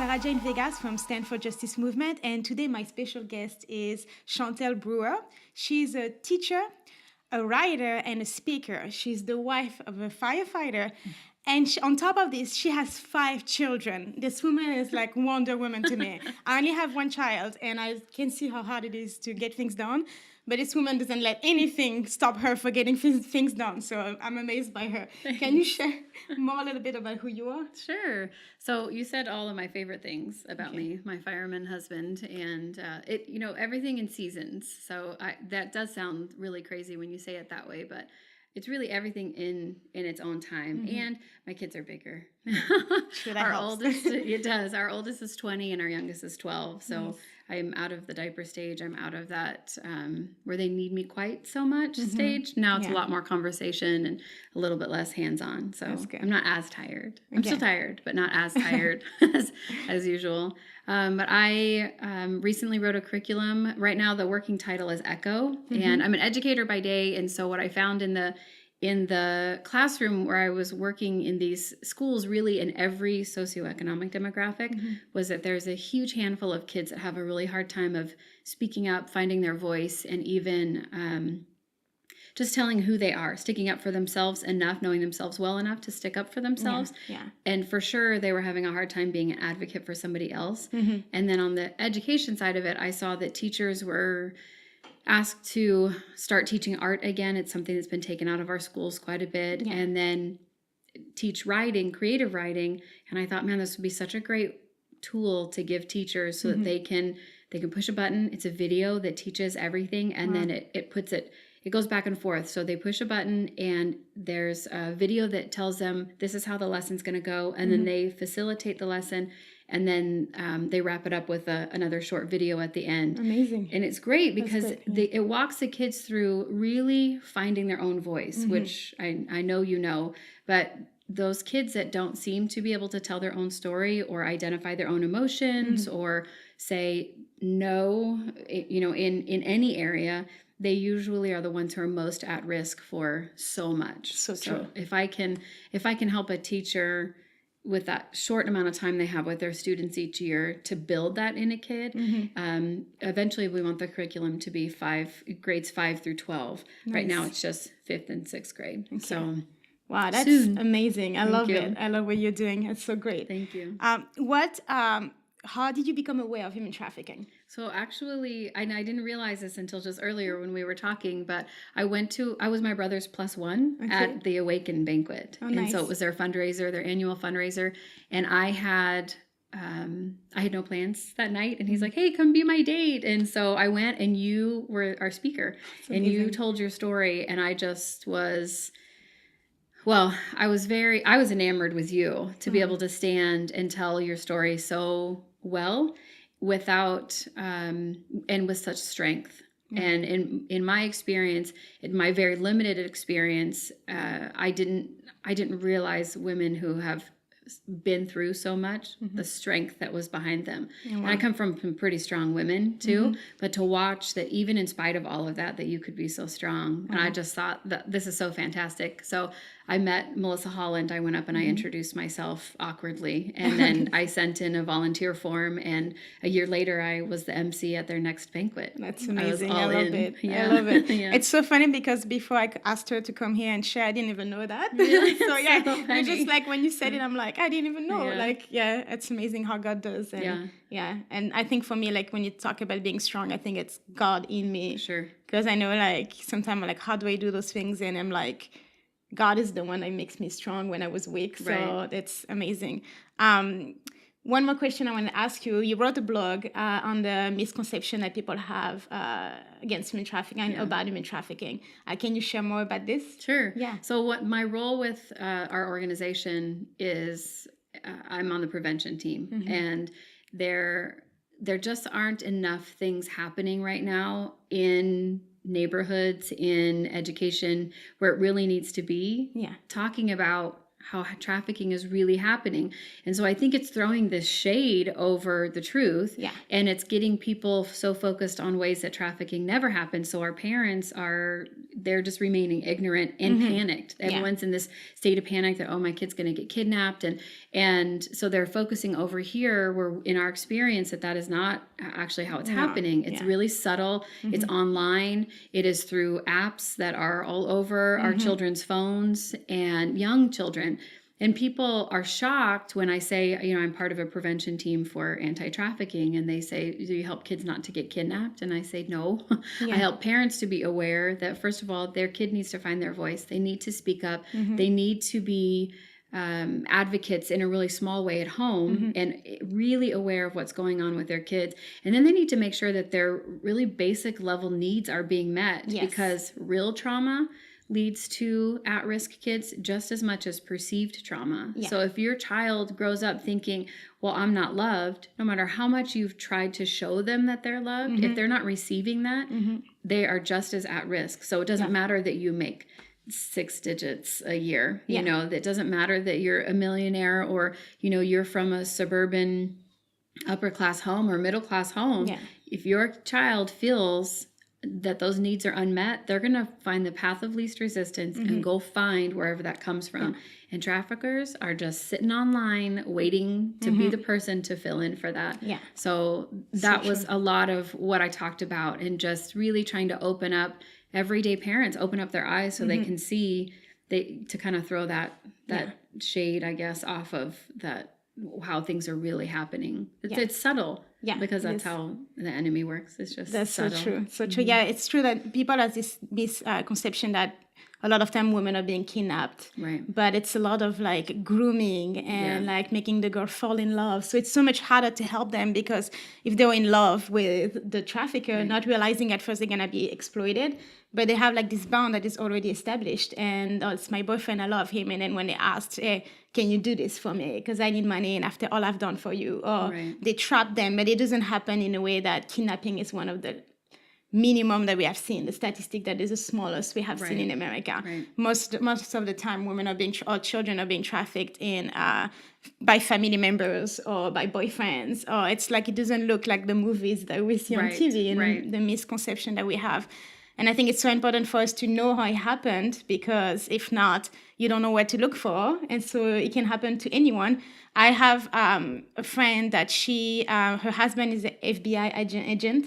Raja in Vegas from Stand for Justice Movement, and today my special guest is Shontell Brewer. She's a teacher, a writer, and a speaker. She's the wife of a firefighter, and on top of this, she has 5 children. This woman is like Wonder Woman to me. I only have 1 child, and I can see how hard it is to get things done. But this woman doesn't let anything stop her from getting things done. So I'm amazed by her. Can you share more a little bit about who you are? Sure. So you said all of my favorite things about me, my fireman husband, and everything in seasons. So that does sound really crazy when you say it that way, but it's really everything in its own time. Mm-hmm. And my kids are bigger. Sure, Our oldest, it does. Our oldest is 20 and our youngest is 12. So nice. I'm out of the diaper stage. I'm out of that where they need me quite so much stage. Now it's a lot more conversation and a little bit less hands-on. So I'm not as tired. I'm still tired, but not as tired as usual. But I recently wrote a curriculum. Right now, the working title is Echo, and I'm an educator by day. And so what I found in the classroom where I was working in these schools, really in every socioeconomic demographic, was that there's a huge handful of kids that have a really hard time of speaking up, finding their voice, and even just telling who they are, sticking up for themselves enough, knowing themselves well enough to stick up for themselves. Yeah. And for sure, they were having a hard time being an advocate for somebody else. And then on the education side of it, I saw that teachers were asked to start teaching art again. It's something that's been taken out of our schools quite a bit. Yeah. And then teach writing, creative writing. And I thought, man, this would be such a great tool to give teachers so that they can push a button. It's a video that teaches everything, and then it goes back and forth. So they push a button and there's a video that tells them this is how the lesson's going to go. And then they facilitate the lesson. And then they wrap it up with another short video at the end. Amazing. And it's great because it walks the kids through really finding their own voice, which I know you know. But those kids that don't seem to be able to tell their own story or identify their own emotions or say no, in any area, they usually are the ones who are most at risk for so much. So true. If I can help a teacher with that short amount of time they have with their students each year to build that in a kid, eventually we want the curriculum to be grades 5 through 12. Nice. Right now it's just 5th and 6th grade. Okay. So wow, that's amazing. I love it. I love what you're doing. It's so great. Thank you. How did you become aware of human trafficking? So actually, I didn't realize this until just earlier when we were talking, but I was my brother's +1 at the Awaken banquet. Oh, nice. And so it was their fundraiser, their annual fundraiser. And I had no plans that night. And he's like, hey, come be my date. And so I went, and you were our speaker. And you told your story. And I just was... Well, I was enamored with you to be able to stand and tell your story so well without, and with such strength. And in my experience, in my very limited experience, I didn't realize women who have been through so much, the strength that was behind them. Oh, wow. And I come from some pretty strong women too, but to watch that even in spite of all of that you could be so strong. And I just thought that this is so fantastic. So I met Melissa Holland. I went up and I introduced myself awkwardly, and then I sent in a volunteer form, and a year later I was the MC at their next banquet. That's amazing. I love it. Yeah. I love it. Yeah. It's so funny because before I asked her to come here and share, I didn't even know that. Really? So yeah, it's just like when you said it, I'm like, I didn't even know. Yeah. It's amazing how God does. And and I think for me, like when you talk about being strong, I think it's God in me. Sure. Because I know like sometimes I'm like, how do I do those things? And I'm like, God is the one that makes me strong when I was weak. So it's amazing. One more question I want to ask you. You wrote a blog on the misconception that people have against human trafficking and about human trafficking. Can you share more about this? Sure. Yeah. So what my role with our organization is, I'm on the prevention team, and there just aren't enough things happening right now in neighborhoods, in education, where it really needs to be. Talking about how trafficking is really happening. And so I think it's throwing this shade over the truth. Yeah. And it's getting people so focused on ways that trafficking never happened. So our parents are they're just remaining ignorant and panicked. Everyone's in this state of panic that, oh, my kid's going to get kidnapped. And so they're focusing over here where in our experience that is not actually how it's happening. It's really subtle. It's online. It is through apps that are all over our children's phones and young children. And people are shocked when I say, I'm part of a prevention team for anti-trafficking, and they say, do you help kids not to get kidnapped? And I say, no. I help parents to be aware that, first of all, their kid needs to find their voice. They need to speak up. They need to be advocates in a really small way at home and really aware of what's going on with their kids. And then they need to make sure that their really basic level needs are being met, because real trauma leads to at-risk kids just as much as perceived trauma. So if your child grows up thinking, well, I'm not loved, no matter how much you've tried to show them that they're loved, if they're not receiving that, they are just as at risk. So it doesn't matter that you make 6 digits a year. It doesn't matter that you're a millionaire or, you're from a suburban upper class home or middle class home. If your child feels that those needs are unmet, they're going to find the path of least resistance and go find wherever that comes from. And traffickers are just sitting online waiting to be the person to fill in for that. So that was a lot of what I talked about, and just really trying to open up everyday parents, open up their eyes so they can see, to kind of throw that shade, I guess, off of that, how things are really happening. It's subtle. Because that's how the enemy works. It's just subtle. So true. So true. Yeah, it's true that people have this conception that a lot of time women are being kidnapped. Right. But it's a lot of like grooming and like making the girl fall in love. So it's so much harder to help them, because if they're in love with the trafficker, not realizing at first they're going to be exploited, but they have like this bond that is already established. And it's my boyfriend, I love him. And then when they asked, hey, can you do this for me? Because I need money and after all I've done for you. Or they trap them, but it doesn't happen in a way that kidnapping is one of the minimum that we have seen. The statistic that is the smallest we have seen in America. Most of the time, or children are being trafficked in by family members or by boyfriends. Or it's like, it doesn't look like the movies that we see on TV, and the misconception that we have. And I think it's so important for us to know how it happened, because if not, you don't know where to look for. And so it can happen to anyone. I have a friend that her husband is an FBI agent,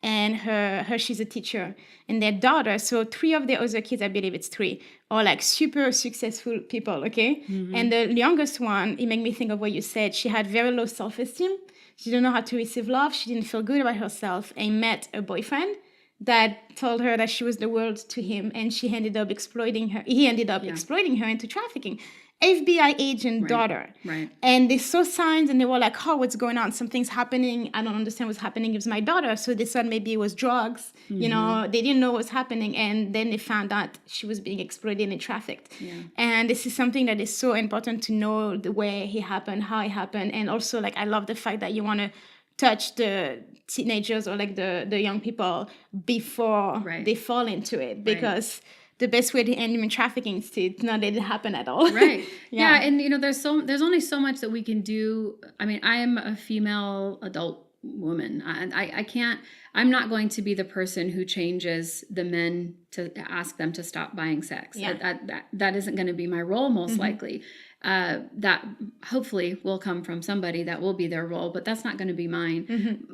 and she's a teacher. And their daughter, so 3 of the other kids, I believe it's 3, are like super successful people, okay? And the youngest one, it made me think of what you said. She had very low self-esteem. She didn't know how to receive love. She didn't feel good about herself, and met a boyfriend that told her that she was the world to him, and he ended up exploiting her into trafficking. FBI agent daughter. And they saw signs and they were like, oh, what's going on? Something's happening. I don't understand what's happening with my daughter. So they thought maybe it was drugs. They didn't know what was happening. And then they found out she was being exploited and trafficked. And this is something that is so important to know, the way it happened, how it happened. And also, like, I love the fact that you want to touch the teenagers or like the young people before they fall into it, because the best way to end human trafficking is to not let it happen at all. And there's only so much that we can do. I mean, I am a female adult woman. I'm not going to be the person who changes the men to ask them to stop buying sex. That isn't going to be my role, most likely. That hopefully will come from somebody that will be their role, but that's not going to be mine.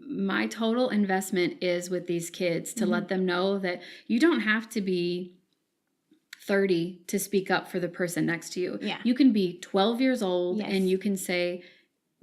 My total investment is with these kids, to let them know that you don't have to be 30 to speak up for the person next to you. You can be 12 years old and you can say,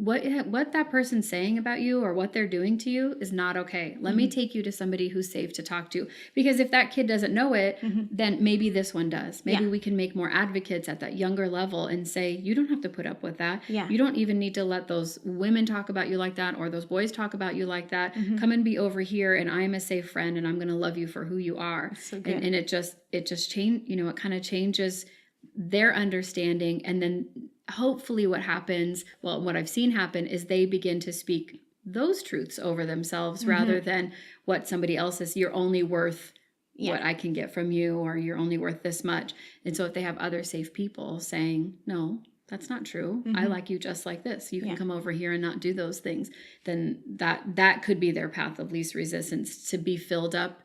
what that person's saying about you or what they're doing to you is not okay. Let me take you to somebody who's safe to talk to. Because if that kid doesn't know it, then maybe this one does. Maybe we can make more advocates at that younger level and say, you don't have to put up with that. You don't even need to let those women talk about you like that, or those boys talk about you like that. Come and be over here, and I am a safe friend, and I'm going to love you for who you are. And it just change, it kind of changes their understanding. And then hopefully what I've seen happen is they begin to speak those truths over themselves rather than what somebody else is. You're only worth what I can get from you, or you're only worth this much. And so if they have other safe people saying, no, that's not true. I like you just like this. You can come over here and not do those things. Then that could be their path of least resistance, to be filled up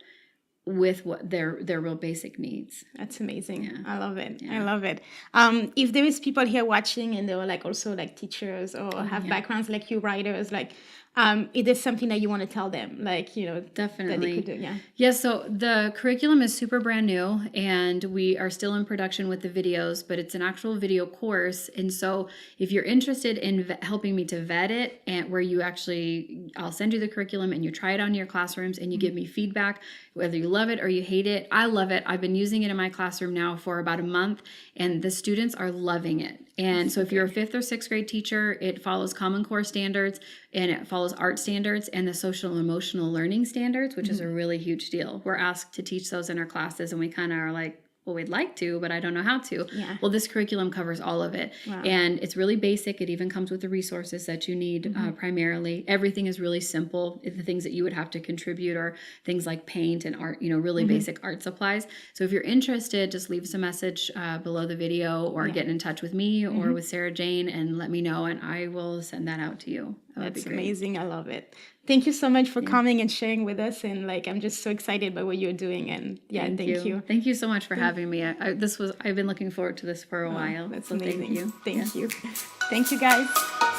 with what their real basic needs. That's amazing. Yeah. I love it. Yeah. I love it. If there is people here watching and they're like also like teachers or have backgrounds like you, writers, like it is something that you want to tell them, like, you know, definitely that they could do. Yeah, so the curriculum is super brand new, and we are still in production with the videos, but it's an actual video course. And so if you're interested in helping me to vet it, and where you actually, I'll send you the curriculum and you try it on your classrooms and you give me feedback, whether you love it or you hate it. I love it. I've been using it in my classroom now for about a month, and the students are loving it. And so if you're a 5th or 6th grade teacher, it follows Common Core standards, and it follows art standards and the social and emotional learning standards, which is a really huge deal. We're asked to teach those in our classes, and we kind of are like, well, we'd like to, but I don't know how to. Yeah. Well, this curriculum covers all of it. Wow. And it's really basic. It even comes with the resources that you need primarily. Everything is really simple. The things that you would have to contribute are things like paint and art, you know, really basic art supplies. So if you're interested, just leave us a message below the video, or get in touch with me or with Sarah Jane and let me know, and I will send that out to you. That's amazing. I love it. Thank you so much for coming and sharing with us. And like, I'm just so excited by what you're doing. And thank you. Thank you so much for having me. I've been looking forward to this for a while. That's so amazing. Thank you. Thank you. Thank you, guys.